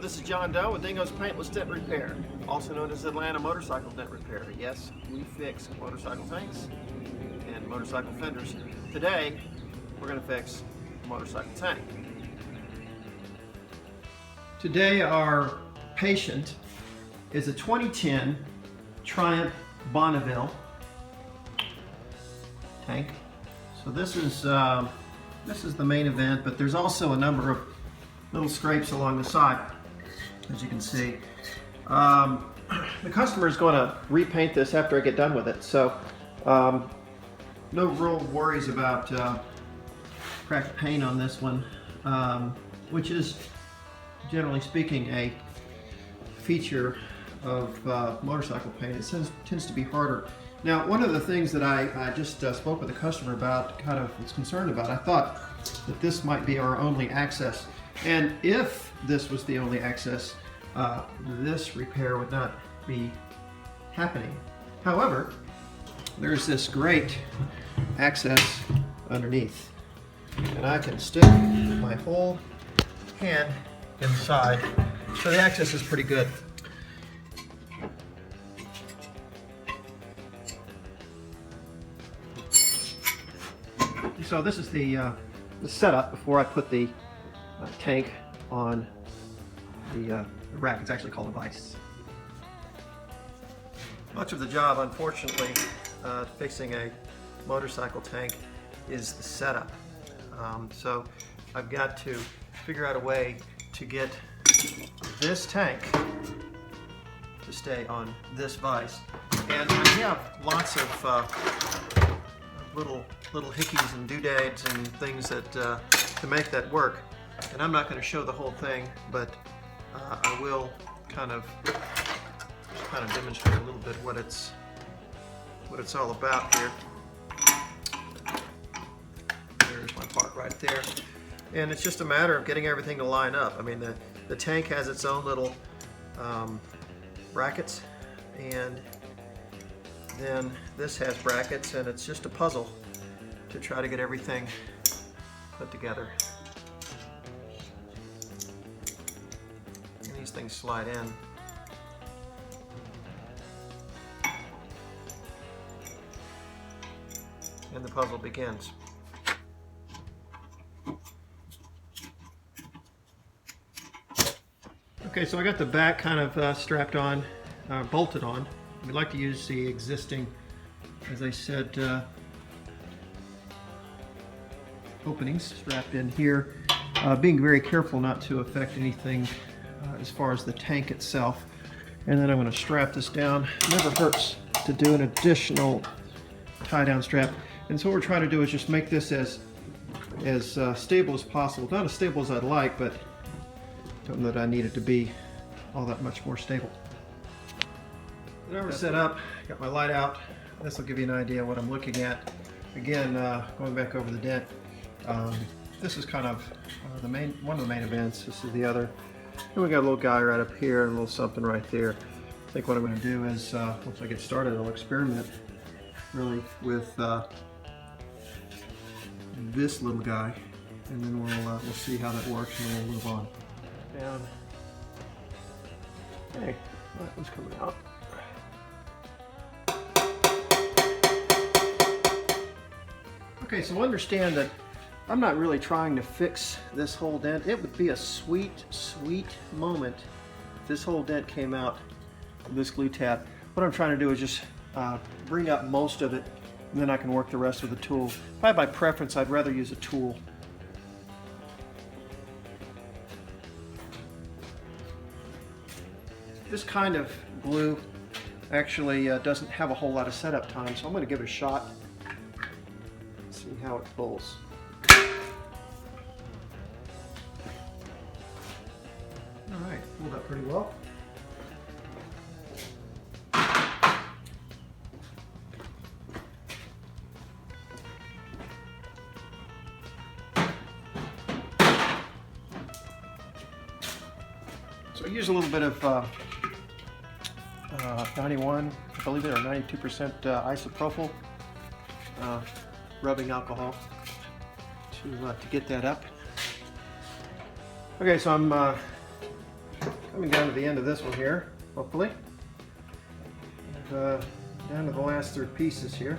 This is John Doe with Dingo's Paintless Dent Repair, also known as Atlanta Motorcycle Dent Repair. Yes, we fix motorcycle tanks and motorcycle fenders. Today, we're going to fix a motorcycle tank. Today, our patient is a 2010 Triumph Bonneville tank. So this is the main event, but there's also a number of little scrapes along the side, as you can see. The customer is going to repaint this after I get done with it, so no real worries about cracked paint on this one, which is, generally speaking, a feature of motorcycle paint. It tends to be harder. Now, one of the things that I just spoke with the customer about, kind of was concerned about, I thought that this might be our only access. And if this was the only access, this repair would not be happening. However, there's this great access underneath, and I can stick my whole hand inside, so the access is pretty good. So this is the setup before I put the tank on the rack. It's actually called a vise. Much of the job, unfortunately, fixing a motorcycle tank is the setup. So I've got to figure out a way to get this tank to stay on this vise. And I have lots of little hickeys and doodads and things that to make that work. And I'm not going to show the whole thing, but I will kind of demonstrate a little bit what it's all about here. There's my part right there, and it's just a matter of getting everything to line up. I mean, the tank has its own little brackets, and then this has brackets, and it's just a puzzle to try to get everything put together. And these things slide in. And the puzzle begins. Okay, so I got the back kind of strapped on, bolted on. We like to use the existing, as I said, openings strapped in here, being very careful not to affect anything as far as the tank itself. And then I'm going to strap this down. It never hurts to do an additional tie-down strap. And so what we're trying to do is just make this as stable as possible. Not as stable as I'd like, but don't know that I need it to be all that much more stable. Now we're set up, got my light out. This will give you an idea of what I'm looking at. Again, going back over the dent. This is kind of one of the main events. This is the other. And we got a little guy right up here and a little something right there. I think what I'm going to do is, once I get started, I'll experiment really with this little guy, and then we'll see how that works, and then we'll move on. Down. Hey, that one's coming out. Okay, so understand that I'm not really trying to fix this whole dent. It would be a sweet, sweet moment if this whole dent came out of this glue tab. What I'm trying to do is just bring up most of it, and then I can work the rest with the tool. If I had my preference, I'd rather use a tool. This kind of glue actually doesn't have a whole lot of setup time, so I'm going to give it a shot. See how it pulls. Alright, pulled up pretty well. So I use a little bit of 91, I believe it, or 92% isopropyl rubbing alcohol to get that up. Okay, so I'm coming down to the end of this one here, hopefully. And, down to the last 3 pieces here,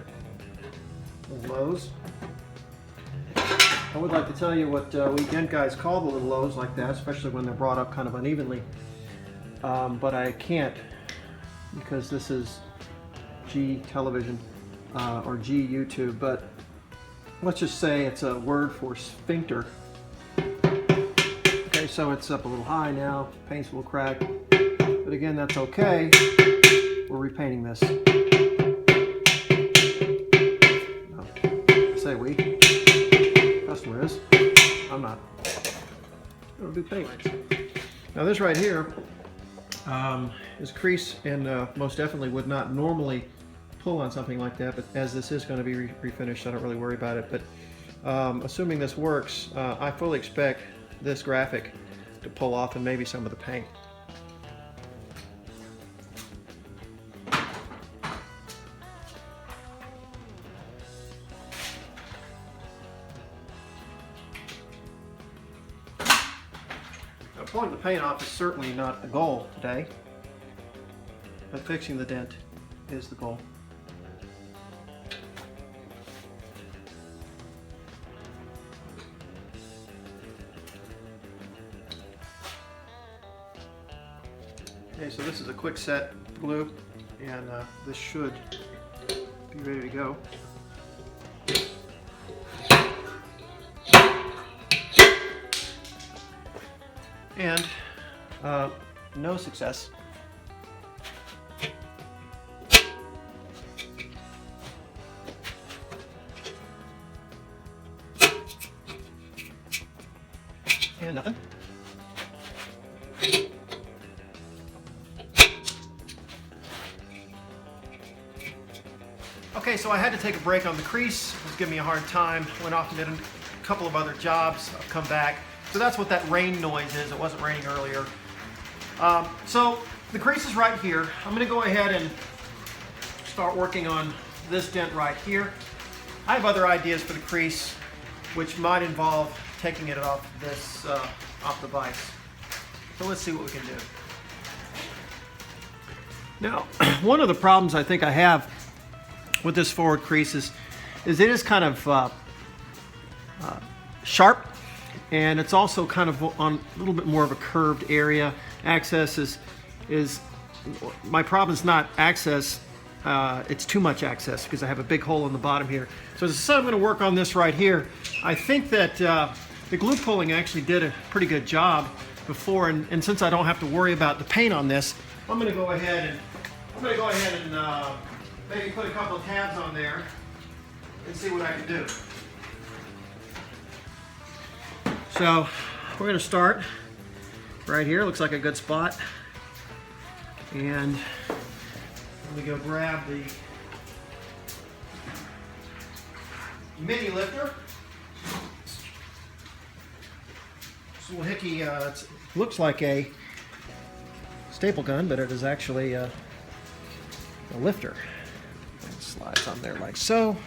little lows. I would like to tell you what we Dent guys call the little lows like that, especially when they're brought up kind of unevenly. But I can't, because this is G television or G YouTube, but let's just say it's a word for sphincter. Okay, so it's up a little high now, paint's a little cracked, but again, that's okay. We're repainting this. No, I say we. Customer is. I'm not. It'll do paint. Now this right here is crease, and most definitely would not normally pull on something like that, but as this is going to be refinished, I don't really worry about it. But assuming this works, I fully expect this graphic to pull off and maybe some of the paint. Now, pulling the paint off is certainly not the goal today, but fixing the dent is the goal. Okay, so this is a quick set glue, and this should be ready to go. And no success. And nothing. Okay, so I had to take a break on the crease. It was giving me a hard time. Went off and did a couple of other jobs. I've come back. So that's what that rain noise is. It wasn't raining earlier. So the crease is right here. I'm going to go ahead and start working on this dent right here. I have other ideas for the crease, which might involve taking it off this off the vise. So let's see what we can do. Now, one of the problems I think I have with this forward crease is it is kind of sharp, and it's also kind of on a little bit more of a curved area. Access is my problem is not access, it's too much access because I have a big hole in the bottom here. So as I said, I'm going to work on this right here. I think that the glue pulling actually did a pretty good job before, and since I don't have to worry about the paint on this, I'm going to go ahead and maybe put a couple of tabs on there and see what I can do. So we're going to start right here. Looks like a good spot. And let me go grab the mini lifter. This little hickey looks like a staple gun, but it is actually a lifter. It slides on there like so.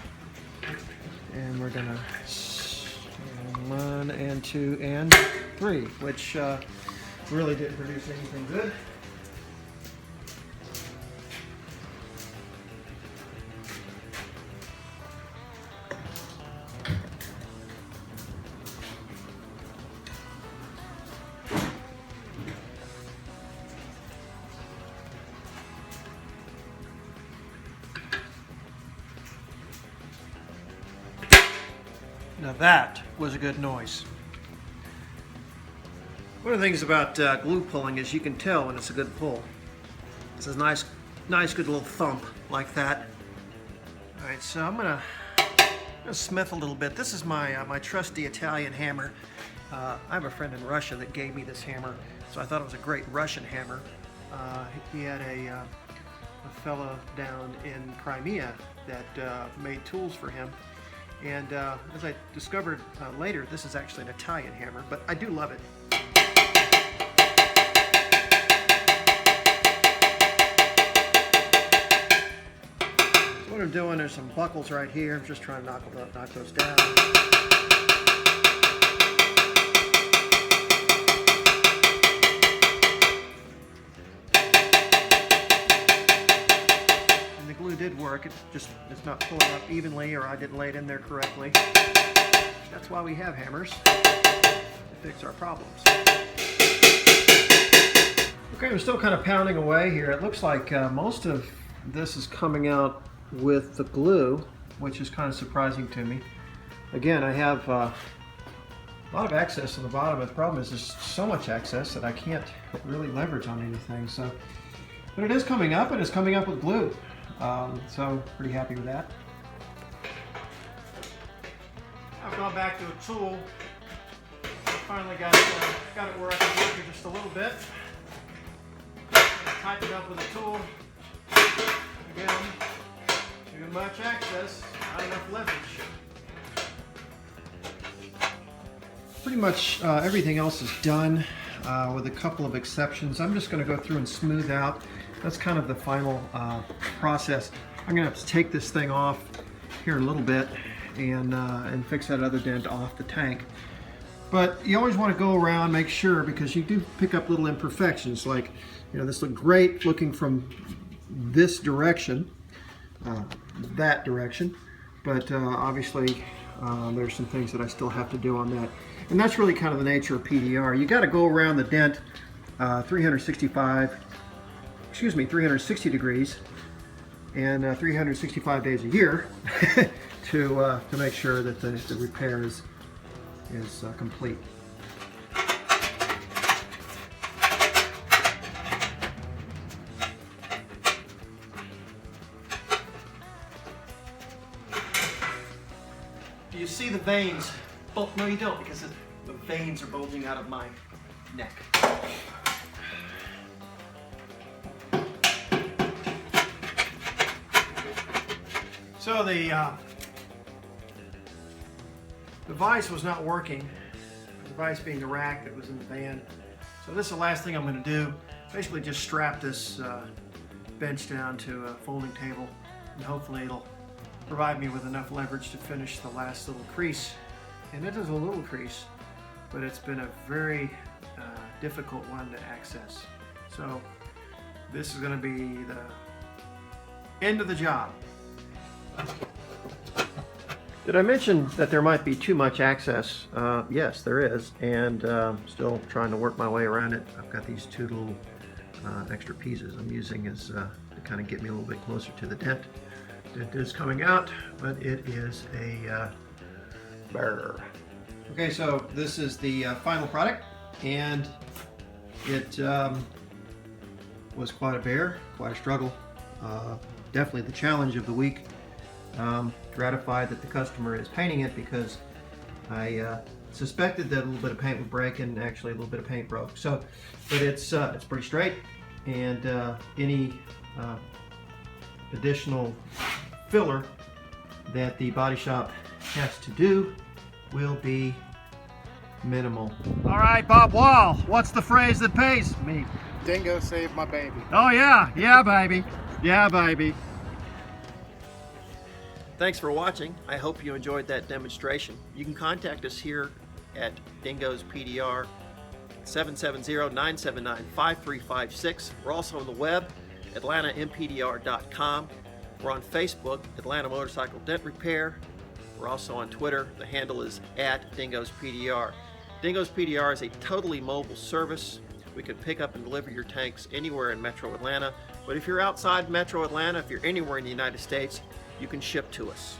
And we're gonna 1 and 2 and 3, which really didn't produce anything good. Now that was a good noise. One of the things about glue pulling is you can tell when it's a good pull. It's a nice good little thump like that. All right, so I'm gonna smith a little bit. This is my my trusty Italian hammer. I have a friend in Russia that gave me this hammer, so I thought it was a great Russian hammer. He had a fellow down in Crimea that made tools for him. And as I discovered later, this is actually an Italian hammer, but I do love it. So what I'm doing, there's some buckles right here. I'm just trying to knock those down. did work. It's not pulling up evenly, or I didn't lay it in there correctly. That's why we have hammers, to fix our problems. Okay, I'm still kind of pounding away here. It looks like most of this is coming out with the glue, which is kind of surprising to me. Again, I have a lot of excess on the bottom, but the problem is there's so much excess that I can't really leverage on anything. So, but it is coming up, and it's coming up with glue. So pretty happy with that. I've gone back to a tool. Finally got it where I can work it just a little bit. Tighten it up with a tool. Again, too much access, not enough leverage. Pretty much everything else is done, with a couple of exceptions. I'm just going to go through and smooth out. That's kind of the final process. I'm going to have to take this thing off here in a little bit and fix that other dent off the tank. But you always want to go around, make sure, because you do pick up little imperfections. Like, you know, this looked great looking from this direction, that direction, but obviously there's some things that I still have to do on that. And that's really kind of the nature of PDR. You got to go around the dent 360 degrees and 365 days a year to make sure that the repair is complete. Do you see the veins? Oh, no you don't, because the veins are bulging out of my neck. So the vise was not working. The vise being the rack that was in the van. So this is the last thing I'm going to do. Basically just strap this bench down to a folding table, and hopefully it'll provide me with enough leverage to finish the last little crease. And it is a little crease, but it's been a very difficult one to access. So this is going to be the end of the job. Did I mention that there might be too much access? Yes, there is, and still trying to work my way around it. I've got these two little extra pieces I'm using to kind of get me a little bit closer to the dent. Dent is coming out, but it is a bear. Okay, so this is the final product, and it was quite a bear, quite a struggle. Definitely the challenge of the week. Gratified that the customer is painting it, because I suspected that a little bit of paint would break, and actually a little bit of paint broke. So, but it's pretty straight, and any additional filler that the body shop has to do will be minimal. All right, Bob Wall, what's the phrase that pays me? Dingo saved my baby. Oh yeah, yeah baby, yeah baby. Thanks for watching. I hope you enjoyed that demonstration. You can contact us here at Dingo's PDR, 770-979-5356. We're also on the web, AtlantaMPDR.com. We're on Facebook, Atlanta Motorcycle Dent Repair. We're also on Twitter. The handle is @Dingo's PDR. Dingo's PDR is a totally mobile service. We can pick up and deliver your tanks anywhere in Metro Atlanta. But if you're outside Metro Atlanta, if you're anywhere in the United States, you can ship to us.